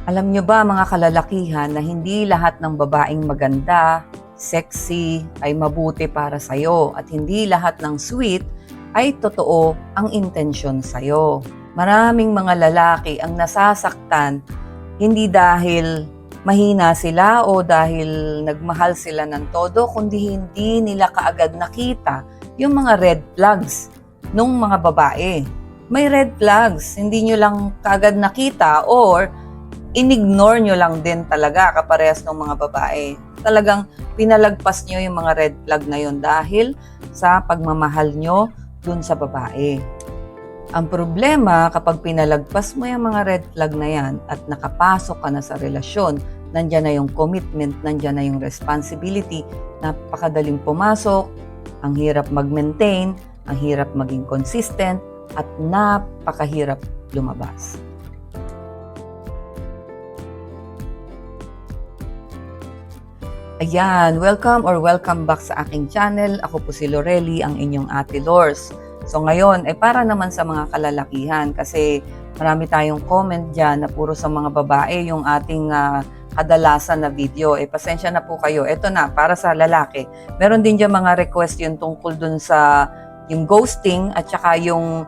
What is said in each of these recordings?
Alam nyo ba mga kalalakihan na hindi lahat ng babaeng maganda, sexy, ay mabuti para sa'yo at hindi lahat ng sweet ay totoo ang intensyon sa'yo. Maraming mga lalaki ang nasasaktan hindi dahil mahina sila o dahil nagmahal sila ng todo, kundi hindi nila kaagad nakita yung mga red flags ng mga babae. May red flags, hindi nyo lang kaagad nakita or inignore nyo lang din talaga kaparehas ng mga babae. Talagang pinalagpas nyo yung mga red flag na yun dahil sa pagmamahal nyo dun sa babae. Ang problema kapag pinalagpas mo yung mga red flag na yan at nakapasok ka na sa relasyon, nandyan na yung commitment, nandyan na yung responsibility, napakadaling pumasok, ang hirap mag-maintain, ang hirap maging consistent, at napakahirap lumabas. Ayan, welcome back sa aking channel. Ako po si Lorely, ang inyong Ate Lors. So ngayon, para naman sa mga kalalakihan kasi marami tayong comment dyan na puro sa mga babae yung ating kadalasan na video. Pasensya na po kayo. Ito na, para sa lalaki. Meron din dyan mga request yung tungkol dun sa yung ghosting at saka yung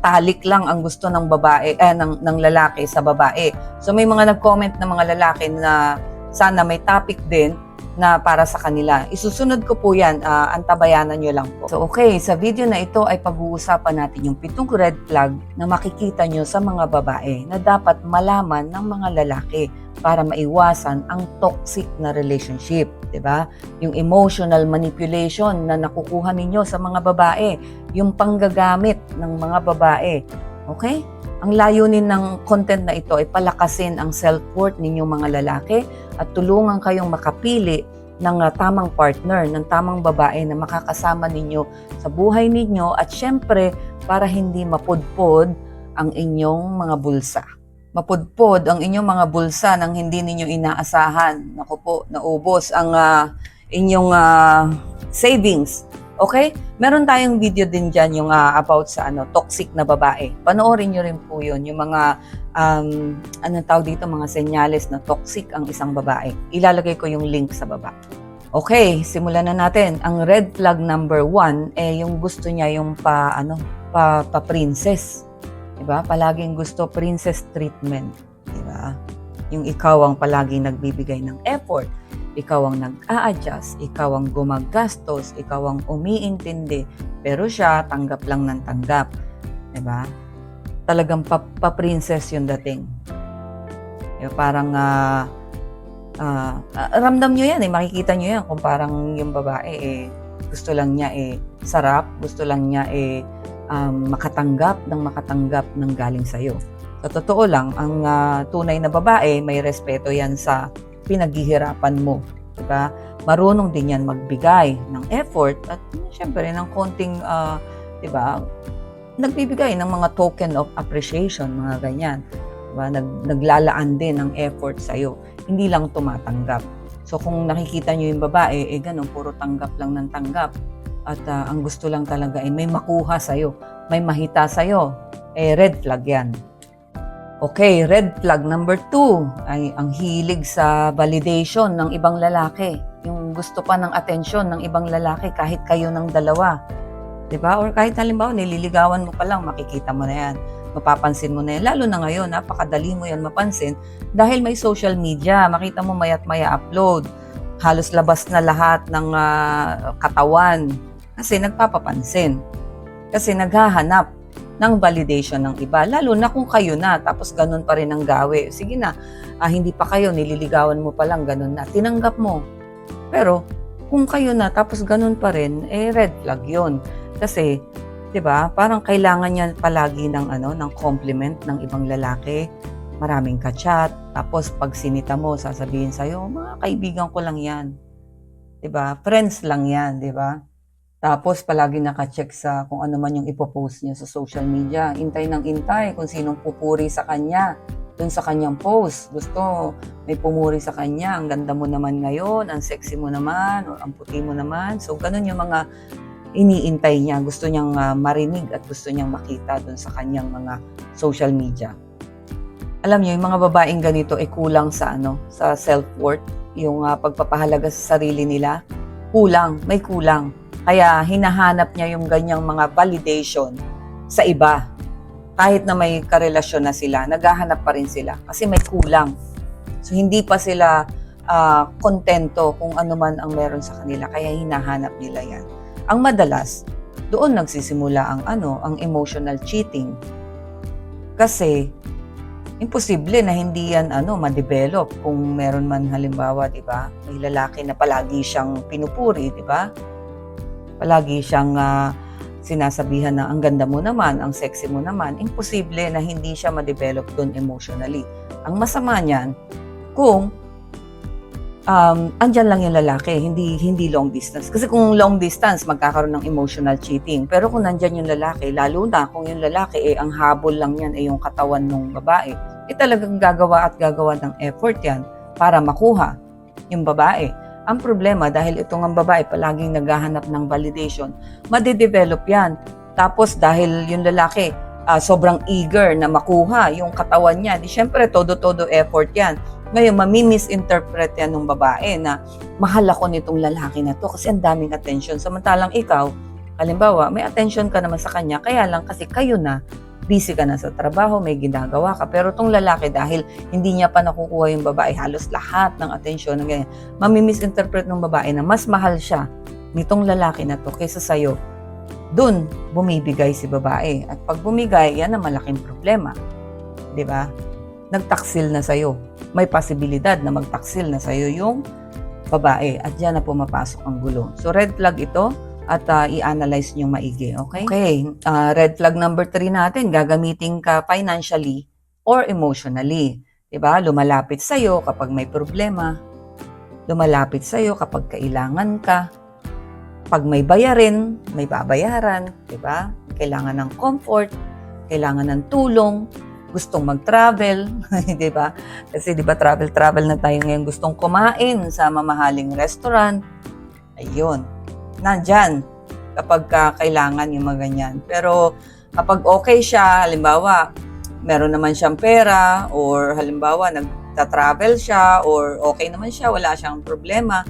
talik lang ang gusto ng babae, ng lalaki sa babae. So may mga nag-comment na mga lalaki na sana may topic din na para sa kanila. Isusunod ko po yan, antabayanan nyo lang po. So okay, sa video na ito ay pag-uusapan natin yung 7 red flag na makikita nyo sa mga babae na dapat malaman ng mga lalaki para maiwasan ang toxic na relationship, 'di ba? Yung emotional manipulation na nakukuha ninyo sa mga babae, yung panggagamit ng mga babae. Okay? Ang layunin ng content na ito ay palakasin ang self-worth ninyong mga lalaki at tulungan kayong makapili ng tamang partner, ng tamang babae na makakasama ninyo sa buhay ninyo at syempre para hindi mapudpod ang inyong mga bulsa. Mapudpod ang inyong mga bulsa nang hindi ninyo inaasahan. Naku po, naubos ang inyong savings. Okay? Meron tayong video din dyan yung about sa toxic na babae. Panoorin nyo rin po yun, yung mga tawag dito, mga senyales na toxic ang isang babae. Ilalagay ko yung link sa baba. Okay, simulan na natin. Ang red flag number 1, yung gusto niya yung pa-princess. Diba? Palaging gusto princess treatment. Diba? Yung ikaw ang palaging nagbibigay ng effort. Ikaw ang nag-a-adjust, ikaw ang gumagastos, ikaw ang umiintindi, pero siya tanggap lang ng tanggap. Diba? Talagang pa-princess yung dating. Diba? Parang ramdam nyo yan, makikita nyo yan kung parang yung babae gusto lang niya sarap, gusto lang niya makatanggap ng galing sa'yo. Sa totoo lang, ang tunay na babae, may respeto yan sa pinaghihirapan mo, diba? Marunong din yan magbigay ng effort at syempre ng konting, diba? Nagbibigay ng mga token of appreciation, mga ganyan. Diba? Naglalaan din ng effort sa'yo, hindi lang tumatanggap. So kung nakikita nyo yung babae, ganun, puro tanggap lang ng tanggap at ang gusto lang talaga may makuha sa'yo, may mahita sa'yo, red flag yan. Okay, red flag number 2 ay ang hilig sa validation ng ibang lalaki. Yung gusto pa ng atensyon ng ibang lalaki kahit kayo ng dalawa. Diba? Or kahit halimbawa, nililigawan mo pa lang, makikita mo na yan. Mapapansin mo na yan. Lalo na ngayon, napakadali mo yan mapansin dahil may social media. Makita mo maya't maya upload. Halos labas na lahat ng katawan. Kasi nagpapapansin. Kasi naghahanap ng validation ng iba. Lalo na kung kayo na, tapos ganun pa rin ang gawi. Sige na, hindi pa kayo, nililigawan mo pa lang, ganun na. Tinanggap mo. Pero, kung kayo na, tapos ganun pa rin, red flag yun. Kasi, di ba, parang kailangan niya palagi ng compliment ng ibang lalaki. Maraming ka-chat. Tapos, pag sinita mo, sasabihin sa'yo, mga kaibigan ko lang yan. Di ba? Friends lang yan, di ba? Tapos palagi naka-check sa kung ano man yung ipopost niya sa social media. Intay ng intay kung sinong pupuri sa kanya. Dun sa kanyang post. Gusto, may pumuri sa kanya. Ang ganda mo naman ngayon, ang sexy mo naman, o ang puti mo naman. So, ganun yung mga iniintay niya. Gusto niyang marinig at gusto niyang makita dun sa kanyang mga social media. Alam niyo, yung mga babaeng ganito ay kulang sa sa self-worth, yung pagpapahalaga sa sarili nila. May kulang. Kaya hinahanap niya yung ganyang mga validation sa iba. Kahit na may karelasyon na sila, naghahanap pa rin sila kasi may kulang. So hindi pa sila kontento kung ano man ang meron sa kanila, kaya hinahanap nila yan. Ang madalas, doon nagsisimula ang emotional cheating. Kasi imposible na hindi yan ma-develop kung meron man halimbawa, 'di ba? May lalaki na palagi siyang pinupuri, 'di ba? Palagi siyang sinasabihan na ang ganda mo naman, ang sexy mo naman. Imposible na hindi siya ma-develop doon emotionally. Ang masama niyan kung andyan lang yung lalaki, hindi long distance. Kasi kung long distance, magkakaroon ng emotional cheating. Pero kung nandyan yung lalaki, lalo na kung yung lalaki ang habol lang yan yung katawan ng babae, talagang gagawa ng effort yan para makuha yung babae. Ang problema, dahil itong ang babae palaging naghahanap ng validation, madedevelop yan. Tapos dahil yung lalaki sobrang eager na makuha yung katawan niya, di syempre todo effort yan. Ngayon, mami-misinterpret yan ng babae na mahal ako nitong lalaki na to kasi ang daming attention. Samantalang ikaw, halimbawa, may attention ka naman sa kanya, kaya lang kasi kayo na, busy ka na sa trabaho, may ginagawa ka. Pero tong lalaki, dahil hindi niya pa nakukuha yung babae, halos lahat ng attention, ng ganyan, mami-misinterpret ng babae na mas mahal siya nitong lalaki na to kaysa sa'yo. Doon, bumibigay si babae. At pag bumigay, yan ang malaking problema. 'Di ba? Nagtaksil na sa'yo. May posibilidad na magtaksil na sa'yo yung babae. At diyan na pumapasok ang gulo. So, red flag ito at i-analyze nyo maigi. Okay? Red flag number 3 natin, gagamitin ka financially or emotionally. 'Di ba? Lumalapit sa'yo kapag may problema. Lumalapit sa'yo kapag kailangan ka. Pag may bayarin, may babayaran. 'Di ba? Kailangan ng comfort, kailangan ng tulong, gustong mag-travel, 'di ba? Kasi 'di ba travel na tayo ngayon, gustong kumain sa mamahaling restaurant. Ayun. Nandyan kapag kailangan yung mga ganyan. Pero kapag okay siya, halimbawa, meron naman siyang pera or halimbawa nagta-travel siya or okay naman siya, wala siyang problema,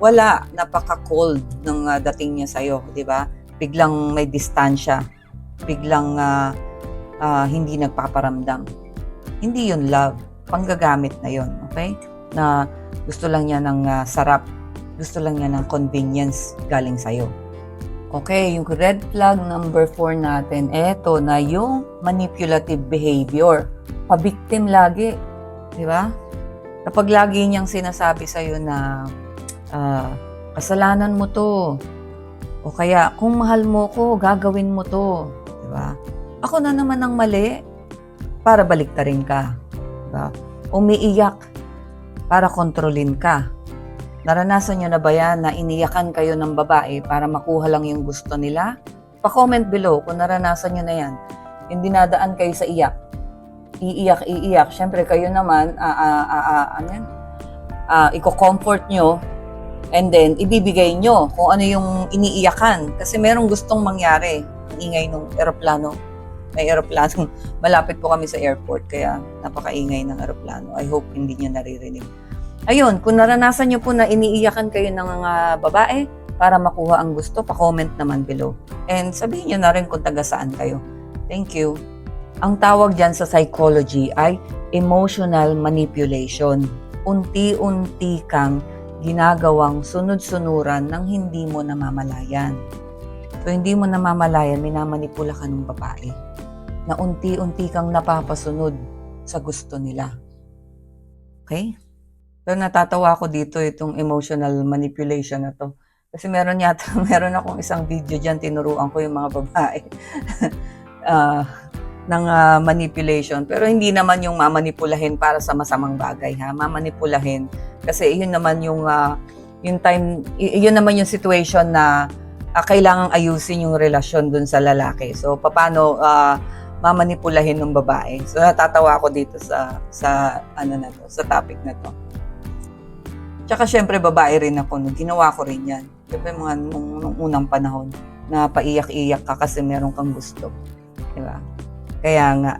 wala, napaka-cold ng dating niya sa'yo, 'di ba? Biglang may distansya, biglang hindi nagpaparamdam. Hindi yun love. Panggagamit na yun, okay? Na gusto lang niya ng sarap, gusto lang niya ng convenience galing sa'yo. Okay, yung red flag number 4 natin, eto na yung manipulative behavior. Pabiktim lagi, di ba? Kapag lagi niyang sinasabi sa'yo na kasalanan mo to, o kaya kung mahal mo ko, gagawin mo to, di ba? Ako na naman ang mali para baliktarin ka. Diba? Umiiyak para kontrolin ka. Naranasan nyo na ba yan na iniyakan kayo ng babae para makuha lang yung gusto nila? Pa-comment below kung naranasan nyo na yan. Yung dinadaan kayo sa iyak. Iiyak. Siyempre kayo naman, iko-comfort nyo and then ibibigay nyo kung ano yung iniiyakan. Kasi merong gustong mangyari. Ingay ng eroplano. May aeroplano. Malapit po kami sa airport, kaya napakaingay ng aeroplano. I hope hindi nyo naririnig. Ayun, kung naranasan nyo po na iniiyakan kayo ng mga babae para makuha ang gusto, pa-comment naman below. And sabihin nyo na rin kung taga saan kayo. Thank you. Ang tawag dyan sa psychology ay emotional manipulation. Unti-unti kang ginagawang sunod-sunuran ng hindi mo namamalayan. So, hindi mo namamalayan, minamanipula ka ng babae na unti-unti kang napapasunod sa gusto nila. Okay? So, natatawa ako dito itong emotional manipulation na to. Kasi meron akong isang video dyan, tinuruan ko yung mga babae ng manipulation. Pero hindi naman yung mamanipulahin para sa masamang bagay, ha? Mamanipulahin. Kasi yun naman yung situation na kailangang ayusin yung relasyon dun sa lalaki. So, paano mamanipulahin ng babae? So, natatawa ako dito sa topic na to. Tsaka, syempre, babae rin ako. Ginawa ko rin yan. Syempre, nung unang panahon, na paiyak-iyak ka kasi meron kang gusto. Diba? Kaya nga,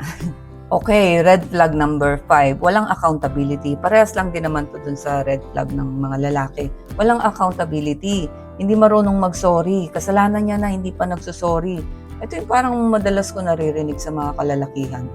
Okay, red flag number 5, walang accountability. Parehas lang din naman to dun sa red flag ng mga lalaki. Walang accountability. Hindi marunong mag-sorry. Kasalanan niya na hindi pa nagsusorry. Ito yung parang madalas ko naririnig sa mga kalalakihan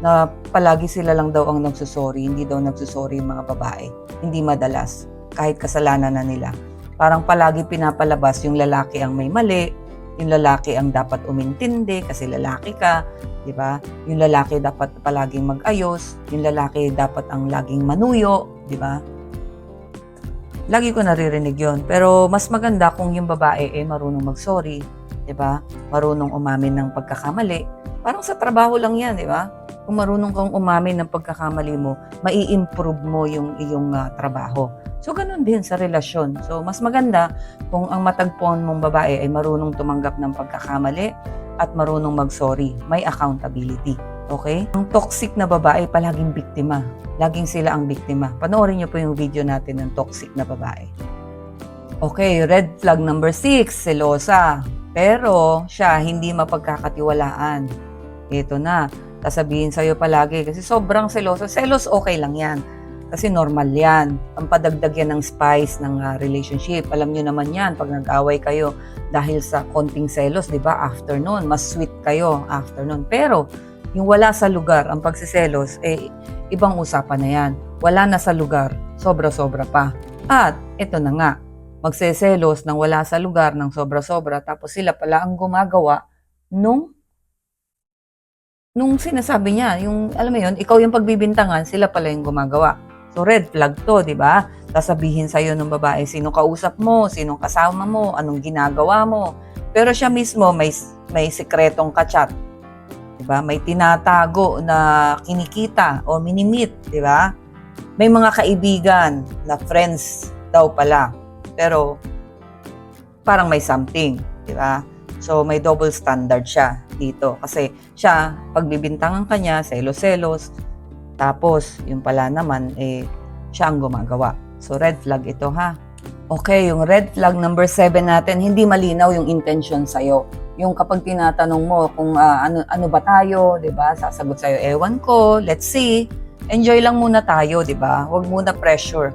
na palagi sila lang daw ang nagsusorry, hindi daw nagsusorry yung mga babae. Hindi madalas, kahit kasalanan na nila. Parang palagi pinapalabas yung lalaki ang may mali, yung lalaki ang dapat umintindi kasi lalaki ka, di ba? Yung lalaki dapat palaging mag-ayos, yung lalaki dapat ang laging manuyo, di ba? Lagi ko naririnig yon. Pero mas maganda kung yung babae marunong mag-sorry, di ba? Marunong umamin ng pagkakamali. Parang sa trabaho lang yan, di ba? Kung marunong kang umamin ng pagkakamali mo, mai-improve mo yung iyong trabaho. So, ganun din sa relasyon. So, mas maganda kung ang matagpuan mong babae ay marunong tumanggap ng pagkakamali at marunong mag-sorry. May accountability. Okay? Ang toxic na babae, palaging biktima. Laging sila ang biktima. Panoorin niyo po yung video natin ng toxic na babae. Okay, red flag number 6, selosa. Pero siya hindi mapagkakatiwalaan. Ito na. Sasabihin sa'yo palagi kasi sobrang seloso. Selos okay lang yan. Kasi normal yan. Ang padagdag yan ng spice ng relationship. Alam nyo naman yan, pag nag-away kayo dahil sa konting selos, di ba? After nun, mas sweet kayo after nun. Pero, yung wala sa lugar, ang pagsiselos, ibang usapan na yan. Wala na sa lugar, sobra-sobra pa. At, ito na nga, magseselos ng wala sa lugar, ng sobra-sobra, tapos sila pala ang gumagawa nung sinasabi niya, yung, alam mo yun, ikaw yung pagbibintangan, sila pala yung gumagawa. So, red flag to, di ba? Sasabihin sa'yo ng babae, sinong kausap mo, sinong kasama mo, anong ginagawa mo. Pero siya mismo, may sikretong kachat. Di ba? May tinatago na kinikita o minimit, di ba? May mga kaibigan na friends daw pala. Pero, parang may something, di ba? So, may double standard siya dito. Kasi siya, pagbibintangan ka niya, selos-selos, tapos, yung pala naman, siya ang gumagawa. So, red flag ito, ha? Okay, yung red flag number 7 natin, hindi malinaw yung intention sa'yo. Yung kapag tinatanong mo kung ano ba tayo, di ba? Sasagot sa'yo, ewan ko, let's see. Enjoy lang muna tayo, di ba? Huwag muna pressure.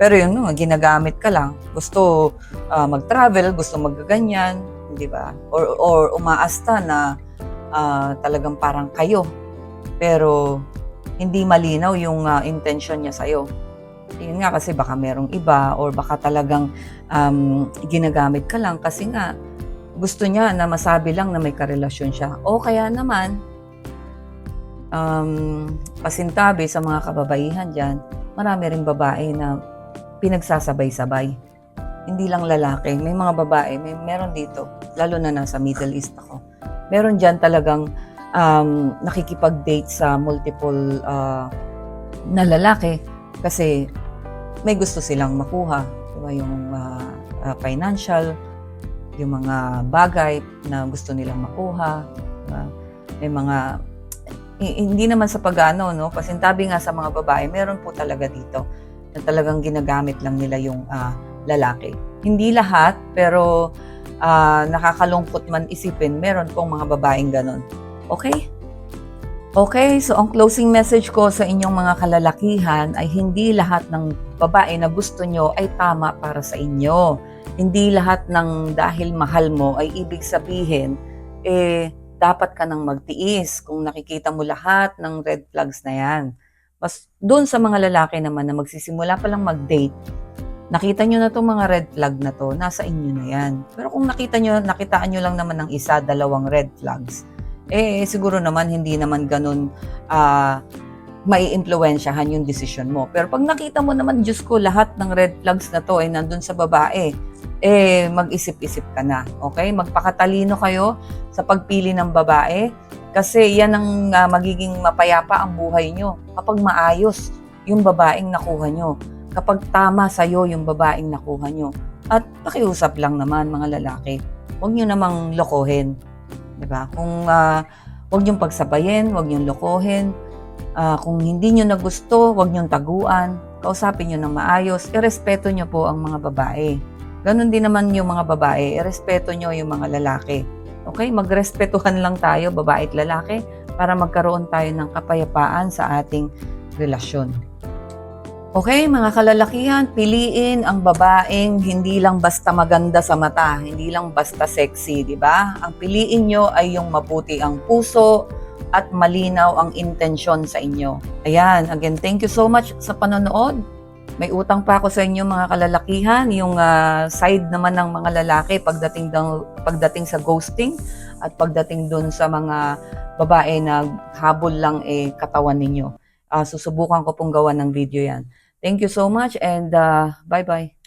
Pero yun, ginagamit ka lang. Gusto mag-travel, gusto magganyan, di ba? Or umaasta na talagang parang kayo. Pero, hindi malinaw yung intention niya sa'yo. Yun nga kasi baka merong iba or baka talagang ginagamit ka lang kasi nga gusto niya na masabi lang na may karelasyon siya. O kaya naman, pasintabi sa mga kababaihan dyan, marami ring babae na pinagsasabay-sabay. Hindi lang lalaki. May mga babae, meron dito, lalo na nasa Middle East ako. Meron dyan talagang nakikipag-date sa multiple na lalaki kasi may gusto silang makuha, diba? Yung financial, yung mga bagay na gusto nilang makuha, diba? May mga hindi naman sa pagano, no? Pasintabi nga sa mga babae, meron po talaga dito na talagang ginagamit lang nila yung lalaki. Hindi lahat, pero nakakalungkot man isipin, meron pong mga babaeng ganon. Okay? Okay, so ang closing message ko sa inyong mga kalalakihan ay hindi lahat ng babae na gusto nyo ay tama para sa inyo. Hindi lahat ng dahil mahal mo ay ibig sabihin, dapat ka nang magtiis kung nakikita mo lahat ng red flags na yan. Mas doon sa mga lalaki naman na magsisimula pa lang mag-date, nakita nyo na itong mga red flag na to, nasa inyo na yan. Pero kung nakitaan nyo lang naman ng isa, dalawang red flags, siguro naman hindi naman ganun mai-impluwensyahan yung desisyon mo. Pero pag nakita mo naman, Diyos ko, lahat ng red flags na to ay nandun sa babae, mag-isip-isip ka na. Okay? Magpakatalino kayo sa pagpili ng babae kasi yan ang magiging mapayapa ang buhay nyo kapag maayos yung babaeng nakuha nyo. Kapag tama sa'yo yung babaeng nakuha nyo. At pakiusap lang naman mga lalaki, huwag nyo namang lokohin. Diba? Kung huwag niyong pagsabayin, huwag niyong lokohin. Kung hindi niyo na gusto, huwag niyong taguan. Kausapin niyo ng maayos. Irespeto niyo po ang mga babae. Ganon din naman yung mga babae. Irespeto niyo yung mga lalaki. Okay? Magrespetuhan lang tayo, babae at lalaki. para magkaroon tayo ng kapayapaan sa ating relasyon. Okay, mga kalalakihan, piliin ang babaeng hindi lang basta maganda sa mata, hindi lang basta sexy, di ba? Ang piliin nyo ay yung mabuti ang puso at malinaw ang intensyon sa inyo. Ayan, again, thank you so much sa panonood. May utang pa ako sa inyo mga kalalakihan, yung side naman ng mga lalaki pagdating sa ghosting at pagdating dun sa mga babae na habol lang katawan ninyo. Susubukan ko pong gawa ng video yan. Thank you so much and bye-bye.